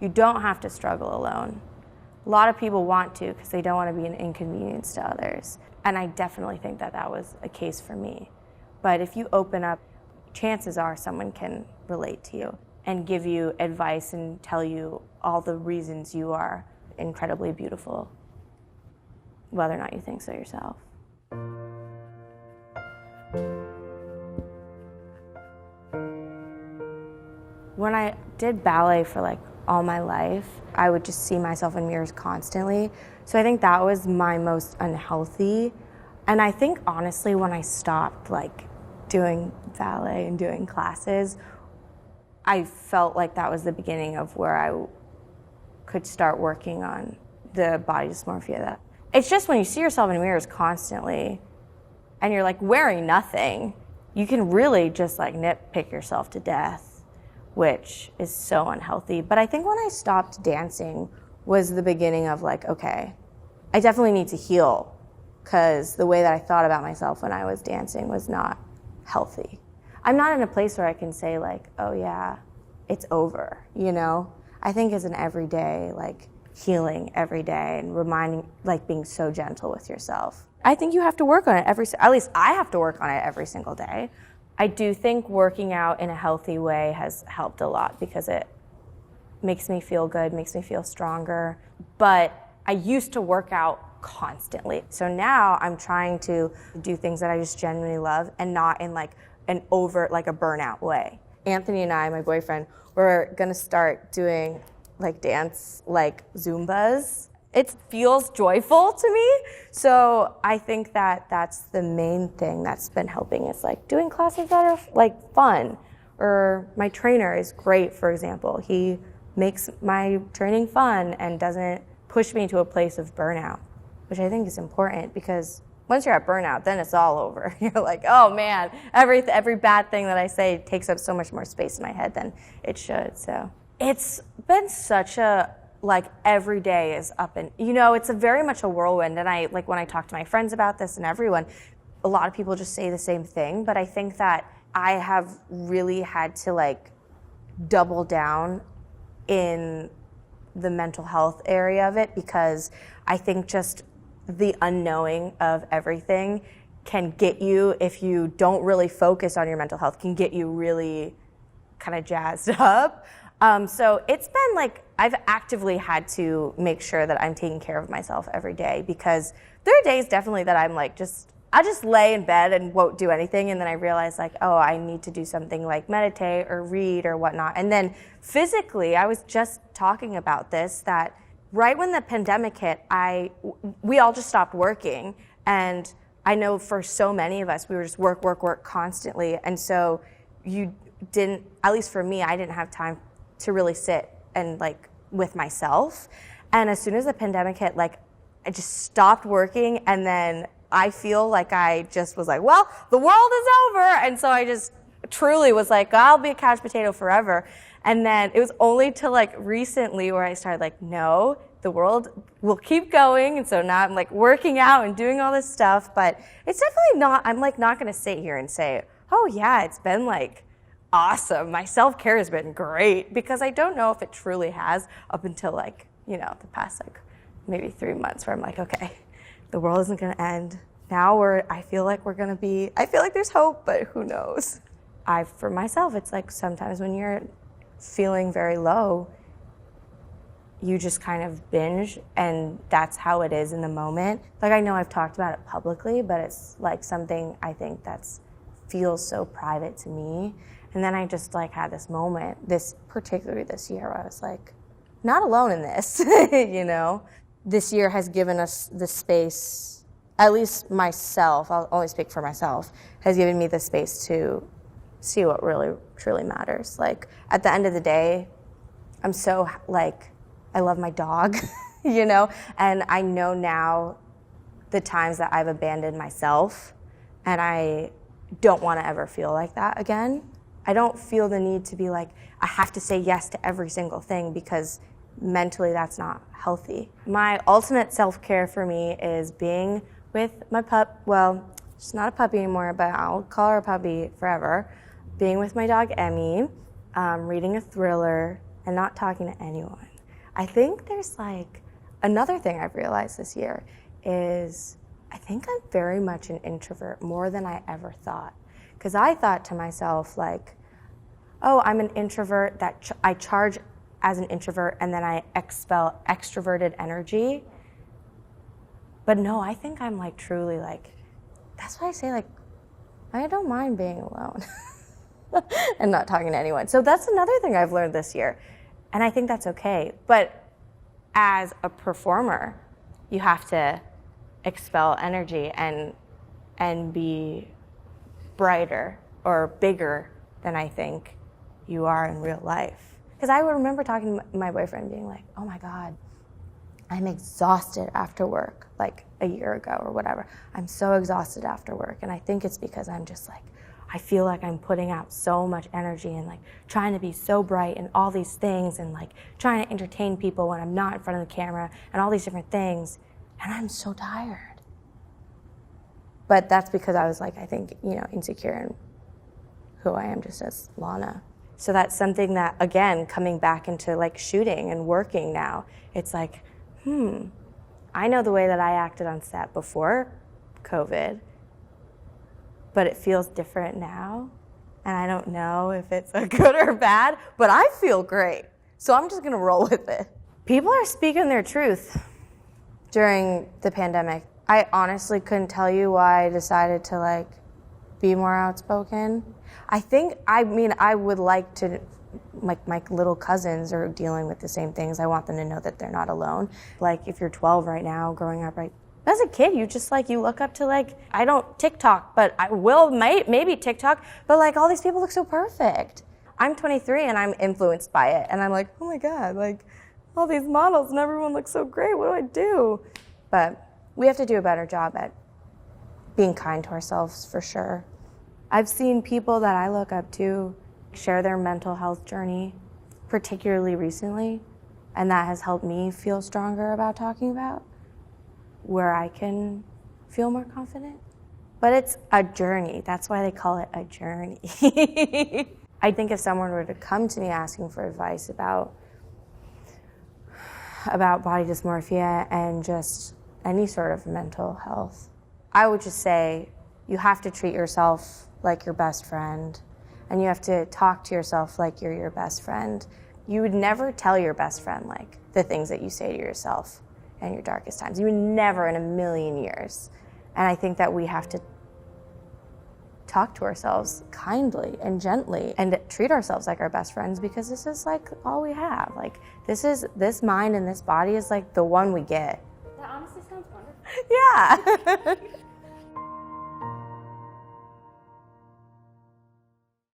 You don't have to struggle alone. A lot of people want to because they don't want to be an inconvenience to others. And I definitely think that that was a case for me. But if you open up, chances are someone can relate to you and give you advice and tell you all the reasons you are incredibly beautiful, whether or not you think so yourself. When I did ballet for like all my life, I would just see myself in mirrors constantly. So I think that was my most unhealthy. And I think honestly, when I stopped like doing ballet and doing classes, I felt like that was the beginning of where I could start working on the body dysmorphia. That it's just when you see yourself in mirrors constantly and you're like wearing nothing, you can really just like nitpick yourself to death, which is so unhealthy. But I think when I stopped dancing was the beginning of like, okay, I definitely need to heal, because the way that I thought about myself when I was dancing was not healthy. I'm not in a place where I can say like, oh yeah, it's over, you know? I think it's an everyday, like healing every day and reminding, like being so gentle with yourself. I think you have to work on it at least I have to work on it every single day. I do think working out in a healthy way has helped a lot because it makes me feel good, makes me feel stronger. But I used to work out constantly. So now I'm trying to do things that I just genuinely love and not in like an overt, like a burnout way. Anthony and I, my boyfriend, we're gonna start doing like dance, like Zumbas. It feels joyful to me. So I think that that's the main thing that's been helping is like doing classes that are like fun. Or my trainer is great, for example. He makes my training fun and doesn't push me to a place of burnout, which I think is important because once you're at burnout, then it's all over. You're like, oh man, every bad thing that I say takes up so much more space in my head than it should. So it's been such a, like every day is up and, you know, it's a very much a whirlwind. And I, like when I talk to my friends about this and everyone, a lot of people just say the same thing. But I think that I have really had to like double down in the mental health area of it because I think just the unknowing of everything can get you, if you don't really focus on your mental health, can get you really kind of jazzed up. So it's been like, I've actively had to make sure that I'm taking care of myself every day because there are days definitely that I'm like I just lay in bed and won't do anything, and then I realize like, oh, I need to do something like meditate or read or whatnot. And then physically, I was just talking about this, that right when the pandemic hit, we all just stopped working. And I know for so many of us, we were just work constantly. And so you didn't, at least for me, I didn't have time to really sit and like with myself. And as soon as the pandemic hit, like I just stopped working, and then I feel like I just was like, well, the world is over. And so I just truly was like, I'll be a couch potato forever. And then it was only till like recently where I started like, no, the world will keep going. And so now I'm like working out and doing all this stuff, but it's definitely not, I'm like not gonna sit here and say, oh yeah, it's been like awesome. My self-care has been great, because I don't know if it truly has up until like, you know, the past like maybe 3 months where I'm like, okay, the world isn't gonna end. Now I feel like there's hope, but who knows? For myself, it's like sometimes when you're feeling very low, you just kind of binge, and that's how it is in the moment. Like I know I've talked about it publicly, but it's like something I think feels so private to me. And then I just like had this moment, particularly this year, where I was like, not alone in this, you know? This year has given us the space, at least myself, I'll only speak for myself, has given me the space to see what really, truly matters. Like, at the end of the day, I'm so, like, I love my dog, you know? And I know now the times that I've abandoned myself, and I don't want to ever feel like that again. I don't feel the need to be like, I have to say yes to every single thing, because mentally that's not healthy. My ultimate self-care for me is being with my pup. Well, she's not a puppy anymore, but I'll call her a puppy forever. Being with my dog, Emmy, reading a thriller, and not talking to anyone. I think there's like, another thing I've realized this year is I think I'm very much an introvert, more than I ever thought. Because I thought to myself like, oh, I'm an introvert, that I charge as an introvert and then I expel extroverted energy. But no, I think I'm like truly like, that's why I say like, I don't mind being alone and not talking to anyone. So that's another thing I've learned this year. And I think that's okay. But as a performer, you have to expel energy and be brighter or bigger than I think you are in real life. Because I would remember talking to my boyfriend being like, oh my God, I'm exhausted after work, like a year ago or whatever. I'm so exhausted after work. And I think it's because I'm just like, I feel like I'm putting out so much energy and like trying to be so bright and all these things and like trying to entertain people when I'm not in front of the camera and all these different things. And I'm so tired. But that's because I was like, I think, insecure in who I am just as Lana. So that's something that, again, coming back into like shooting and working now, it's like, I know the way that I acted on set before COVID, but it feels different now. And I don't know if it's a good or bad, but I feel great. So I'm just gonna roll with it. People are speaking their truth during the pandemic. I honestly couldn't tell you why I decided to like be more outspoken. I would like to, like my little cousins are dealing with the same things. I want them to know that they're not alone. Like if you're 12 right now, growing up, right, as a kid, you just like, you look up to like, I don't TikTok, but I will maybe TikTok, but like all these people look so perfect. I'm 23 and I'm influenced by it. And I'm like, oh my God, like all these models and everyone looks so great. What do I do? But we have to do a better job at being kind to ourselves for sure. I've seen people that I look up to share their mental health journey, particularly recently, and that has helped me feel stronger about talking about where I can feel more confident. But it's a journey. That's why they call it a journey. I think if someone were to come to me asking for advice about body dysmorphia and just any sort of mental health, I would just say you have to treat yourself like your best friend, and you have to talk to yourself like you're your best friend. You would never tell your best friend like the things that you say to yourself in your darkest times. You would never in a million years. And I think that we have to talk to ourselves kindly and gently and treat ourselves like our best friends, because this is like all we have. Like this mind and this body is like the one we get. That honestly sounds wonderful. Yeah.